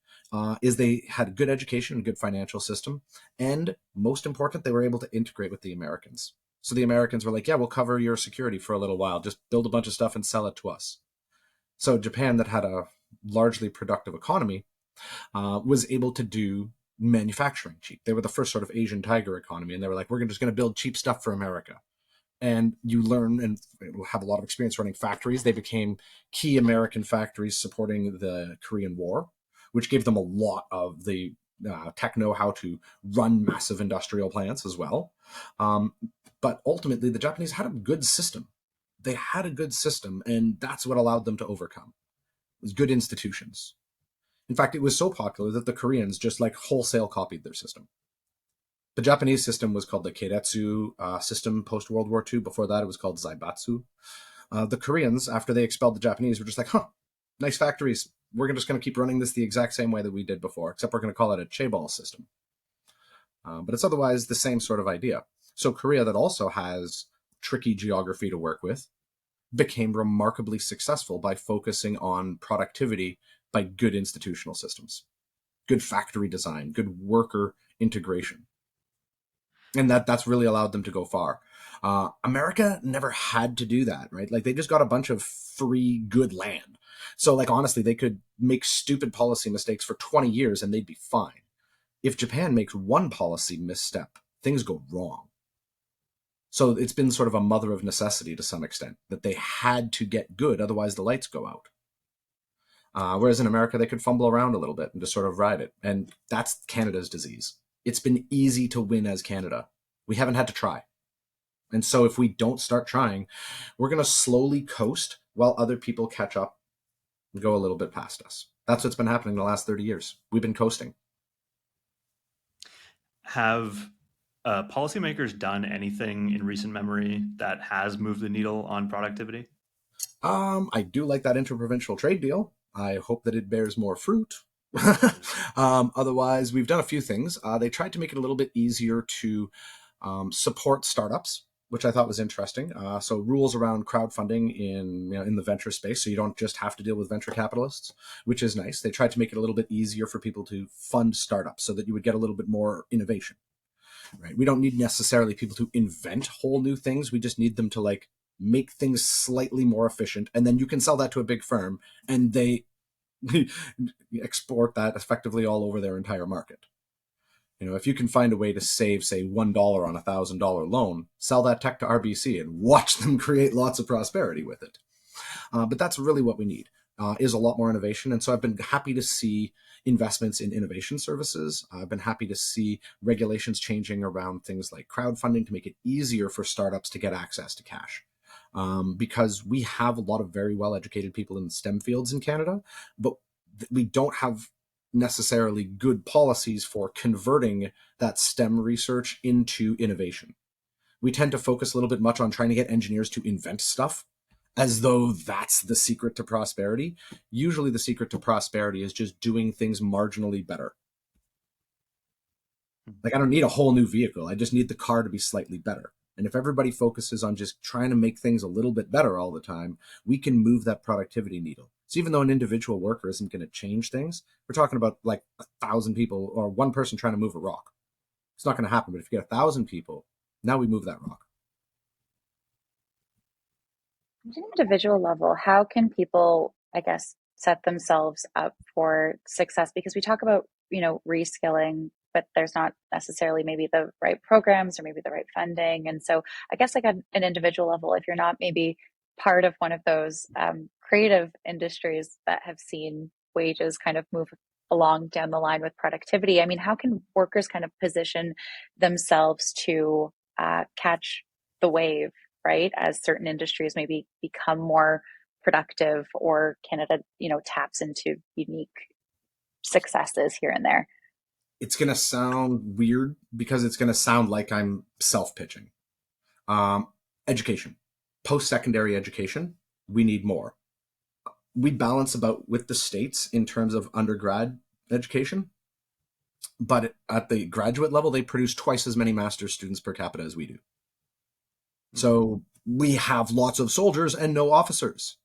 S3: is they had a good education, a good financial system, and most important, they were able to integrate with the Americans. So the Americans were like, yeah, we'll cover your security for a little while. Just build a bunch of stuff and sell it to us. So Japan, that had a largely productive economy, was able to do manufacturing cheap. They were the first sort of Asian tiger economy, and they were like, we're just going to build cheap stuff for America. And you learn and have a lot of experience running factories. They became key American factories supporting the Korean War, which gave them a lot of the tech know-how to run massive industrial plants as well. But ultimately, the Japanese had a good system. They had a good system, and that's what allowed them to overcome. It was good institutions. In fact, it was so popular that the Koreans just like wholesale copied their system. The Japanese system was called the Keiretsu system post World War II. Before that, it was called Zaibatsu. The Koreans, after they expelled the Japanese, were just like, huh, nice factories. We're just going to keep running this the exact same way that we did before, except we're going to call it a chaebol system. But it's otherwise the same sort of idea. So Korea, that also has tricky geography to work with, became remarkably successful by focusing on productivity by good institutional systems, good factory design, good worker integration. And that's really allowed them to go far. America never had to do that, right? Like they just got a bunch of free good land. So like honestly, they could make stupid policy mistakes for 20 years and they'd be fine. If Japan makes one policy misstep, things go wrong. So it's been sort of a mother of necessity to some extent that they had to get good, otherwise the lights go out. Whereas in America, they could fumble around a little bit and just sort of ride it. And that's Canada's disease. It's been easy to win as Canada. We haven't had to try. And so if we don't start trying, we're going to slowly coast while other people catch up and go a little bit past us. That's what's been happening the last 30 years. We've been coasting.
S2: Have policymakers done anything in recent memory that has moved the needle on productivity?
S3: I do like that interprovincial trade deal. I hope that it bears more fruit. Otherwise, we've done a few things. They tried to make it a little bit easier to support startups, which I thought was interesting. So rules around crowdfunding in the venture space, so you don't just have to deal with venture capitalists, which is nice. They tried to make it a little bit easier for people to fund startups so that you would get a little bit more innovation. Right? We don't need necessarily people to invent whole new things. We just need them to like make things slightly more efficient, and then you can sell that to a big firm, and they export that effectively all over their entire market. If you can find a way to save, say, $1 on $1,000 loan, sell that tech to RBC and watch them create lots of prosperity with it. But that's really what we need, is a lot more innovation. And so I've been happy to see investments in innovation services. I've been happy to see regulations changing around things like crowdfunding to make it easier for startups to get access to cash. Because we have a lot of very well-educated people in STEM fields in Canada, but we don't have necessarily good policies for converting that STEM research into innovation. We tend to focus a little bit much on trying to get engineers to invent stuff as though that's the secret to prosperity. Usually the secret to prosperity is just doing things marginally better. Like I don't need a whole new vehicle. I just need the car to be slightly better. And if everybody focuses on just trying to make things a little bit better all the time, we can move that productivity needle. So even though an individual worker isn't going to change things, we're talking about like 1,000 people or one person trying to move a rock. It's not going to happen. But if you get 1,000 people, now we move that rock.
S1: At an individual level, how can people, I guess, set themselves up for success? Because we talk about, reskilling, but there's not necessarily maybe the right programs or maybe the right funding. And so I guess like at an individual level, if you're not maybe part of one of those creative industries that have seen wages kind of move along down the line with productivity, I mean, how can workers kind of position themselves to catch the wave, right? As certain industries maybe become more productive or Canada, taps into unique successes here and there.
S3: It's going to sound weird because it's going to sound like I'm self-pitching. Education, post-secondary education, we need more. We balance about with the states in terms of undergrad education, but at the graduate level, they produce twice as many master's students per capita as we do. So we have lots of soldiers and no officers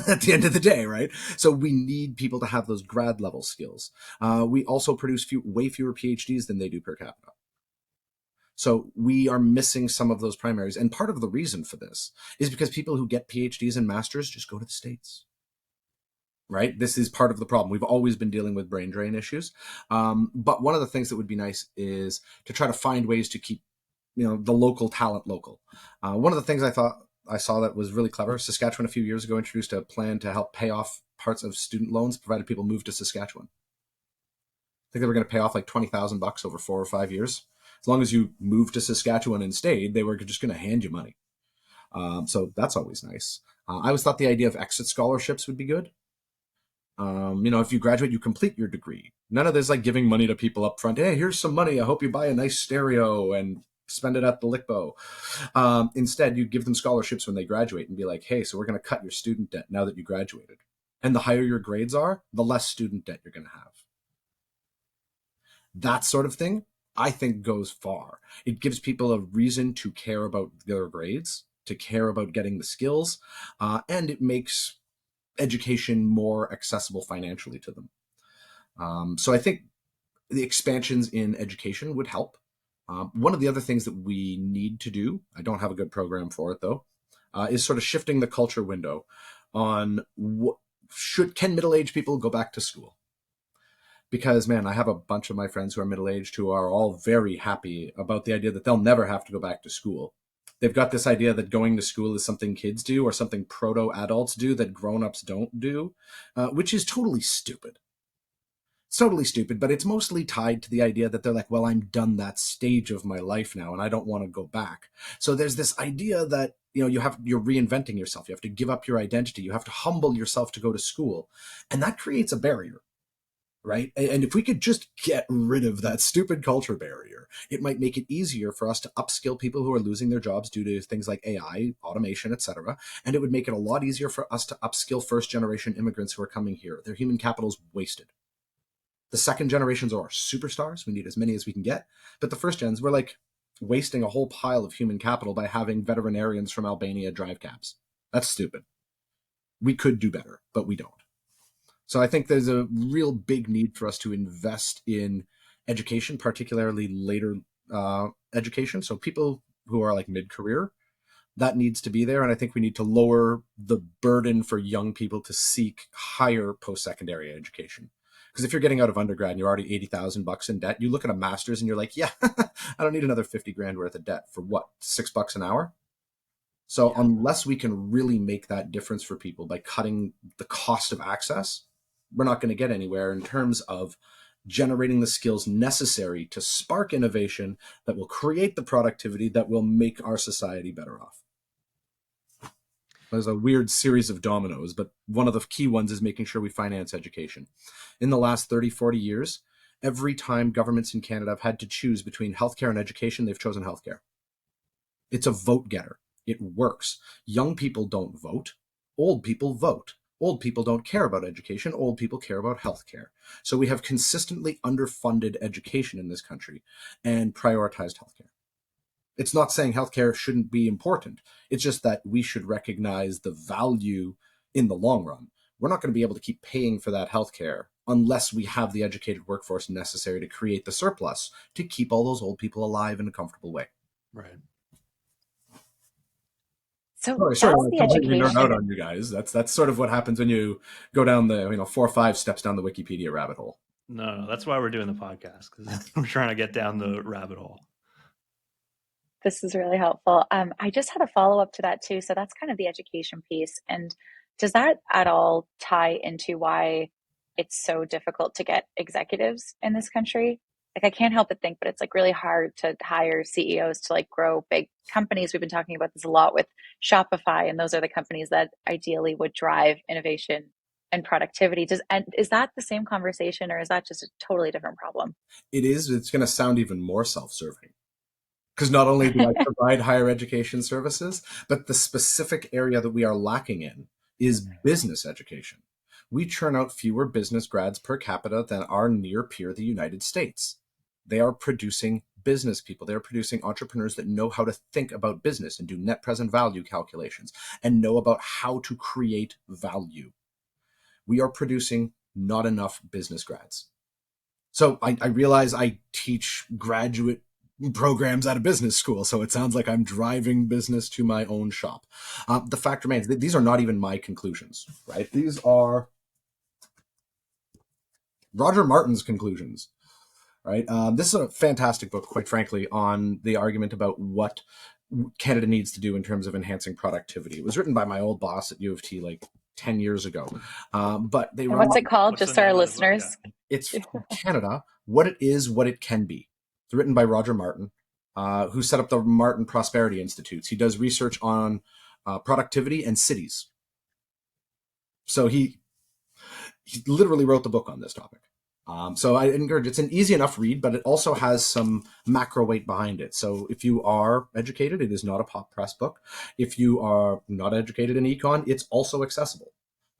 S3: at the end of the day, right? So we need people to have those grad level skills. We also produce way fewer PhDs than they do per capita. So we are missing some of those primaries. And part of the reason for this is because people who get PhDs and masters just go to the States. Right? This is part of the problem. We've always been dealing with brain drain issues. But one of the things that would be nice is to try to find ways to keep the local talent local. One of the things I saw that was really clever, Saskatchewan a few years ago introduced a plan to help pay off parts of student loans, provided people moved to Saskatchewan. I think they were going to pay off like $20,000 over 4 or 5 years. As long as you moved to Saskatchewan and stayed, they were just going to hand you money. So that's always nice. I always thought the idea of exit scholarships would be good. If you graduate, you complete your degree. None of this like giving money to people up front. Hey, here's some money. I hope you buy a nice stereo and spend it at the Lickbo. Instead, you give them scholarships when they graduate and be like, hey, so we're going to cut your student debt now that you graduated. And the higher your grades are, the less student debt you're going to have. That sort of thing, I think, goes far. It gives people a reason to care about their grades, to care about getting the skills, and it makes education more accessible financially to them. So I think the expansions in education would help. One of the other things that we need to do, I don't have a good program for it though, is sort of shifting the culture window on can middle-aged people go back to school? Because, man, I have a bunch of my friends who are middle-aged who are all very happy about the idea that they'll never have to go back to school. They've got this idea that going to school is something kids do or something proto-adults do that grown-ups don't do, which is totally stupid. It's totally stupid, but it's mostly tied to the idea that they're like, well, I'm done that stage of my life now and I don't want to go back. So there's this idea that, you're reinventing yourself. You have to give up your identity. You have to humble yourself to go to school. And that creates a barrier. Right? And if we could just get rid of that stupid culture barrier, it might make it easier for us to upskill people who are losing their jobs due to things like AI, automation, etc. And it would make it a lot easier for us to upskill first-generation immigrants who are coming here. Their human capital is wasted. The second generations are our superstars. We need as many as we can get. But the first gens, we're like wasting a whole pile of human capital by having veterinarians from Albania drive cabs. That's stupid. We could do better, but we don't. So I think there's a real big need for us to invest in education, particularly later education. So people who are like mid-career, that needs to be there. And I think we need to lower the burden for young people to seek higher post-secondary education. Because if you're getting out of undergrad and you're already $80,000 in debt, you look at a master's and you're like, yeah, I don't need another 50 grand worth of debt for what, $6 an hour? So unless we can really make that difference for people by cutting the cost of access, we're not going to get anywhere in terms of generating the skills necessary to spark innovation that will create the productivity that will make our society better off. There's a weird series of dominoes, but one of the key ones is making sure we finance education. In the last 30, 40 years, every time governments in Canada have had to choose between healthcare and education, they've chosen healthcare. It's a vote getter. It works. Young people don't vote. Old people vote. Old people don't care about education. Old people care about healthcare. So we have consistently underfunded education in this country and prioritized healthcare. It's not saying healthcare shouldn't be important. It's just that we should recognize the value in the long run. We're not going to be able to keep paying for that healthcare unless we have the educated workforce necessary to create the surplus to keep all those old people alive in a comfortable way.
S2: Right.
S1: So
S3: sorry,
S1: that's
S3: I
S1: the
S3: completely nerd out
S1: education.
S3: on you guys. That's sort of what happens when you go down the 4 or 5 steps down the Wikipedia rabbit hole.
S2: No, that's why we're doing the podcast, because we're trying to get down the rabbit hole.
S1: This is really helpful. I just had a follow-up to that too. So that's kind of the education piece. And does that at all tie into why it's so difficult to get executives in this country? Like, I can't help but think, but it's like really hard to hire CEOs to like grow big companies. We've been talking about this a lot with Shopify, and those are the companies that ideally would drive innovation and productivity. And is that the same conversation, or is that just a totally different problem?
S3: It is. It's going to sound even more self-serving. Because not only do I provide higher education services, but the specific area that we are lacking in is business education. We churn out fewer business grads per capita than our near peer, the United States. They are producing business people. They are producing entrepreneurs that know how to think about business and do net present value calculations and know about how to create value. We are producing not enough business grads. So I realize I teach graduate programs at a business school, so it sounds like I'm driving business to my own shop. The fact remains that these are not even my conclusions, right? These are Roger Martin's conclusions, right? This is a fantastic book, quite frankly, on the argument about what Canada needs to do in terms of enhancing productivity. It was written by my old boss at U of T like 10 years ago. But they
S1: And what's it called?
S2: What's
S1: Just
S2: the
S1: so our
S2: name of the book?
S1: listeners.
S2: Yeah.
S3: It's from Canada, What It Is, What It Can Be. It's written by Roger Martin, who set up the Martin Prosperity Institutes. He does research on productivity and cities. So he he literally wrote the book on this topic. So I encourage, it's an easy enough read, but it also has some macro weight behind it. So if you are educated, it is not a pop press book. If you are not educated in econ, it's also accessible.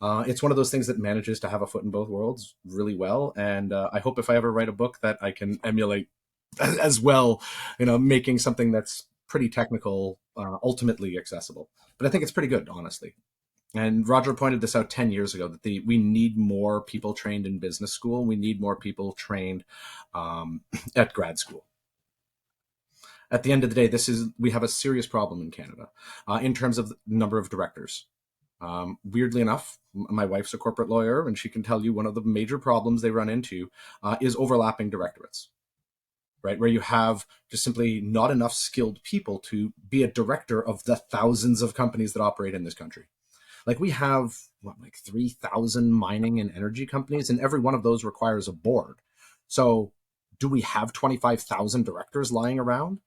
S3: It's one of those things that manages to have a foot in both worlds really well. And I hope if I ever write a book that I can emulate as well, making something that's pretty technical, ultimately accessible. But I think it's pretty good, honestly. And Roger pointed this out 10 years ago that we need more people trained in business school. We need more people trained at grad school. At the end of the day, we have a serious problem in Canada in terms of the number of directors. Weirdly enough, my wife's a corporate lawyer, and she can tell you one of the major problems they run into is overlapping directorates, right? Where you have just simply not enough skilled people to be a director of the thousands of companies that operate in this country. Like we have, 3,000 mining and energy companies, and every one of those requires a board. So do we have 25,000 directors lying around?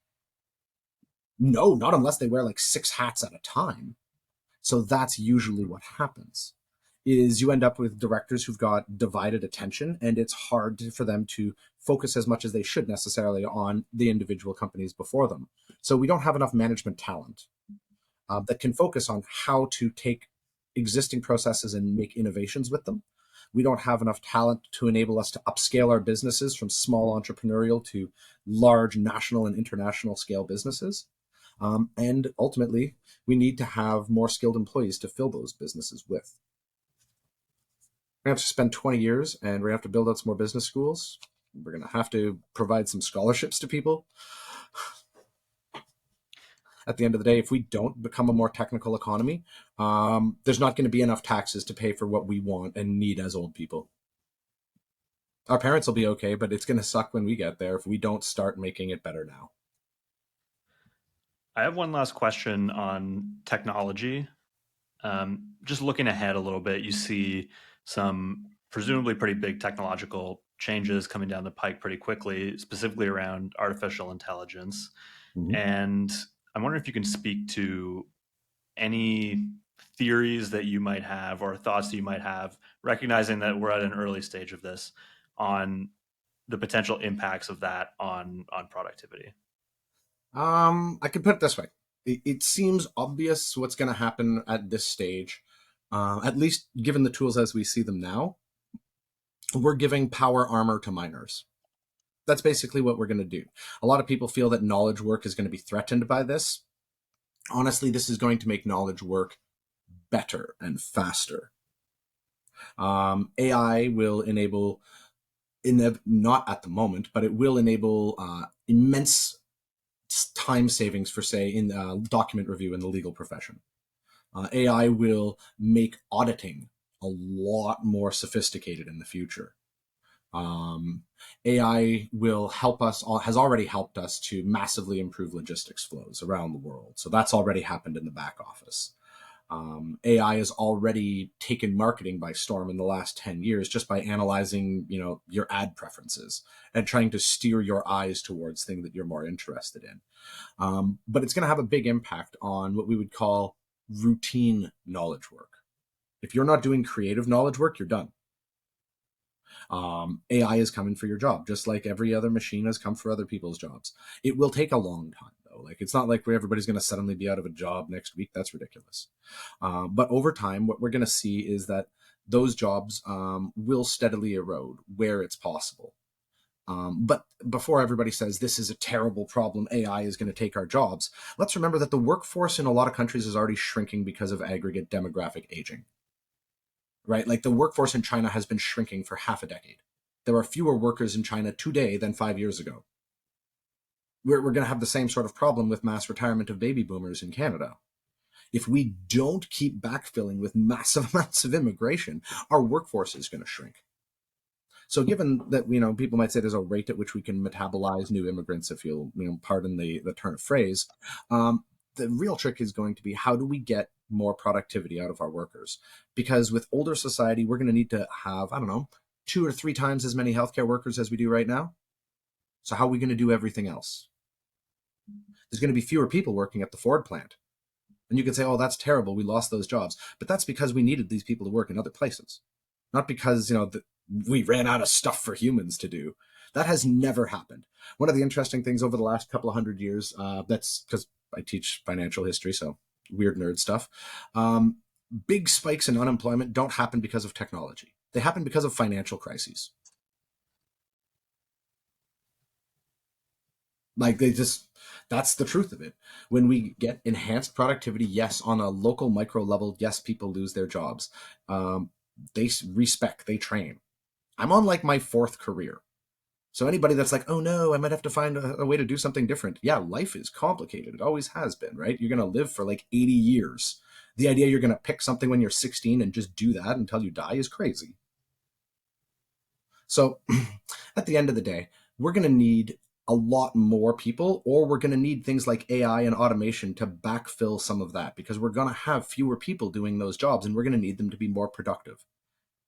S3: No, not unless they wear 6 hats at a time. So that's usually what happens, is you end up with directors who've got divided attention, and it's hard for them to focus as much as they should necessarily on the individual companies before them. So we don't have enough management talent that can focus on how to take existing processes and make innovations with them. We don't have enough talent to enable us to upscale our businesses from small entrepreneurial to large national and international scale businesses. And ultimately, we need to have more skilled employees to fill those businesses with. We're going to have to spend 20 years, and we're going to have to build out some more business schools. We're going to have to provide some scholarships to people. At the end of the day, if we don't become a more technical economy, there's not going to be enough taxes to pay for what we want and need as old people. Our parents will be okay, but it's going to suck when we get there if we don't start making it better now.
S2: I have one last question on technology. Just looking ahead a little bit, you see some presumably pretty big technological changes coming down the pike pretty quickly, specifically around artificial intelligence.
S3: Mm-hmm.
S2: And I'm wondering if you can speak to any theories that you might have or thoughts that you might have, recognizing that we're at an early stage of this, on the potential impacts of that on productivity.
S3: I can put it this way. It seems obvious what's going to happen at this stage, at least given the tools as we see them now. We're giving power armor to miners. That's basically what we're going to do. A lot of people feel that knowledge work is going to be threatened by this. Honestly, this is going to make knowledge work better and faster. AI will enable, not at the moment, but it will enable immense time savings for, say, in document review in the legal profession. AI will make auditing a lot more sophisticated in the future. AI will help us, has already helped us to massively improve logistics flows around the world. So that's already happened in the back office. AI has already taken marketing by storm in the last 10 years just by analyzing, your ad preferences and trying to steer your eyes towards things that you're more interested in. But it's going to have a big impact on what we would call routine knowledge work. If you're not doing creative knowledge work, you're done. AI is coming for your job, just like every other machine has come for other people's jobs. It will take a long time, though. It's not like everybody's going to suddenly be out of a job next week. That's ridiculous. But over time, what we're going to see is that those jobs will steadily erode where it's possible. But before everybody says this is a terrible problem, AI is going to take our jobs, let's remember that the workforce in a lot of countries is already shrinking because of aggregate demographic aging. Right? The workforce in China has been shrinking for half a decade. There are fewer workers in China today than 5 years ago. We're going to have the same sort of problem with mass retirement of baby boomers in Canada. If we don't keep backfilling with massive amounts of immigration, our workforce is going to shrink. So given that, people might say there's a rate at which we can metabolize new immigrants, if you'll, pardon the turn of phrase, the real trick is going to be, how do we get more productivity out of our workers? Because with older society, we're going to need to have, 2 or 3 times as many healthcare workers as we do right now. So how are we going to do everything else? There's going to be fewer people working at the Ford plant. And you can say, oh, that's terrible, we lost those jobs. But that's because we needed these people to work in other places. not because, we ran out of stuff for humans to do. That has never happened. One of the interesting things over the last couple of hundred years, that's because I teach financial history, so weird nerd stuff. Big spikes in unemployment don't happen because of technology. They happen because of financial crises. Like that's the truth of it. When we get enhanced productivity, yes, on a local micro level, yes, people lose their jobs. They respec, they train. I'm on like my 4th career. So anybody that's like, oh no, I might have to find a way to do something different. Yeah, life is complicated. It always has been, right? You're going to live for like 80 years. The idea you're going to pick something when you're 16 and just do that until you die is crazy. So at the end of the day, we're going to need a lot more people, or we're going to need things like AI and automation to backfill some of that, because we're going to have fewer people doing those jobs and we're going to need them to be more productive.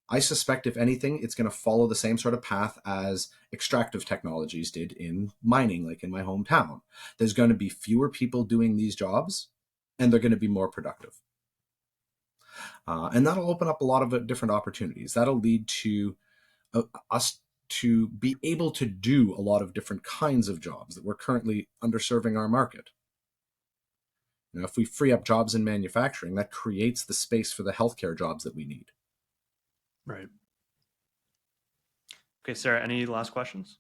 S3: I suspect, if anything, it's going to follow the same sort of path as extractive technologies did in mining, like in my hometown. There's going to be fewer people doing these jobs, and they're going to be more productive. And that'll open up a lot of different opportunities. That'll lead to us to be able to do a lot of different kinds of jobs that we're currently underserving our market. If we free up jobs in manufacturing, that creates the space for the healthcare jobs that we need.
S2: Right. Okay, Sarah, any last questions?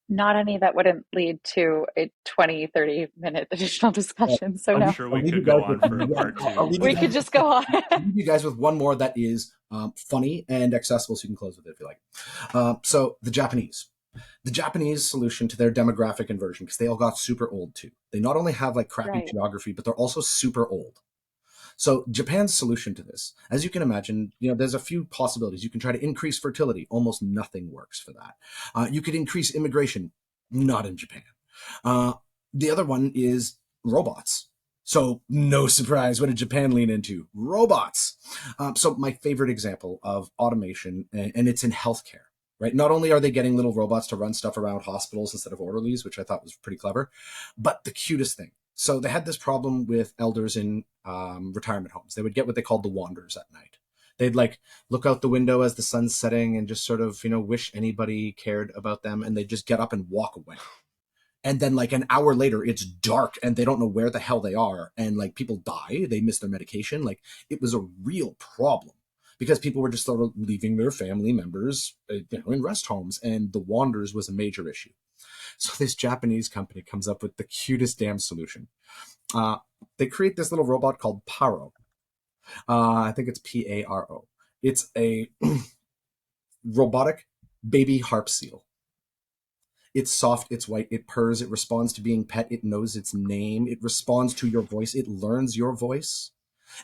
S1: Not any that wouldn't lead to a 20, 30-minute additional discussion. So
S2: I'm
S1: no,
S2: sure we could go on for a part
S1: we could
S2: 2.
S1: just go on.
S3: I'll leave you guys with one more that is funny and accessible, so you can close with it if you like. So the Japanese solution to their demographic inversion, because they all got super old too. They not only have like crappy
S1: Right.
S3: geography, but they're also super old. So Japan's solution to this, as you can imagine, there's a few possibilities. You can try to increase fertility. Almost nothing works for that. You could increase immigration. Not in Japan. The other one is robots. So no surprise, what did Japan lean into? Robots. So my favorite example of automation, and it's in healthcare, right? Not only are they getting little robots to run stuff around hospitals instead of orderlies, which I thought was pretty clever, but the cutest thing. So they had this problem with elders in retirement homes. They would get what they called the wanders at night. They'd like look out the window as the sun's setting and just sort of, wish anybody cared about them. And they'd just get up and walk away. And then like an hour later, it's dark and they don't know where the hell they are. And like people die, they miss their medication. Like it was a real problem because people were just sort of leaving their family members, in rest homes. And the wanders was a major issue. So this Japanese company comes up with the cutest damn solution. They create this little robot called Paro. I think it's Paro. It's a robotic baby harp seal. It's soft, it's white, it purrs, it responds to being pet, it knows its name, it responds to your voice, it learns your voice.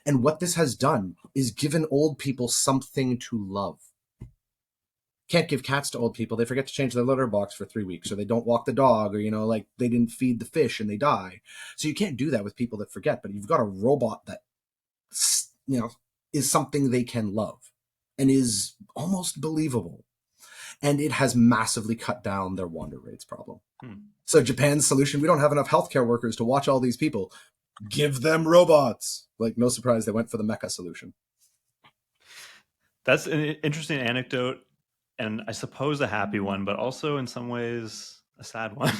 S3: And what this has done is given old people something to love. Can't give cats to old people. They forget to change their litter box for 3 weeks, or they don't walk the dog, or, like they didn't feed the fish and they die. So you can't do that with people that forget, but you've got a robot that, is something they can love and is almost believable. And it has massively cut down their wander rates problem. So Japan's solution, we don't have enough healthcare workers to watch all these people. Give them robots. Like, no surprise, they went for the mecha solution.
S2: That's an interesting anecdote, and I suppose a happy one, but also in some ways a sad one.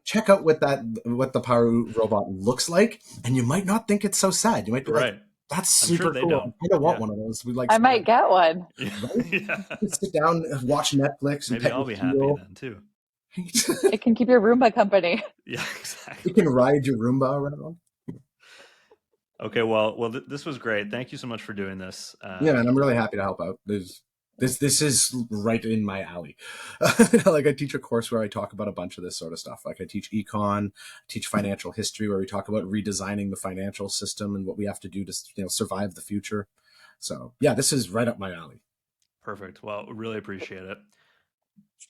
S3: Check out what the Paru robot looks like, and you might not think it's so sad. You might be
S2: right.
S3: like, that's
S2: I'm
S3: super
S2: sure they
S3: cool.
S2: don't.
S3: I don't want one of those.
S1: I might get one.
S3: Right?
S2: Yeah.
S3: Sit down, watch Netflix, and
S2: Maybe
S3: pet
S2: I'll
S3: your
S2: be happy
S3: heel.
S2: then too.
S1: It can keep your Roomba company.
S2: Yeah, exactly.
S3: You can ride your Roomba around.
S2: Okay, well, this was great. Thank you so much for doing this.
S3: Yeah, and I'm really happy to help out. This is right in my alley. Like I teach a course where I talk about a bunch of this sort of stuff. Like I teach econ, teach financial history, where we talk about redesigning the financial system and what we have to do to survive the future. So yeah, this is right up my alley.
S2: Perfect. Well, really appreciate it.
S1: So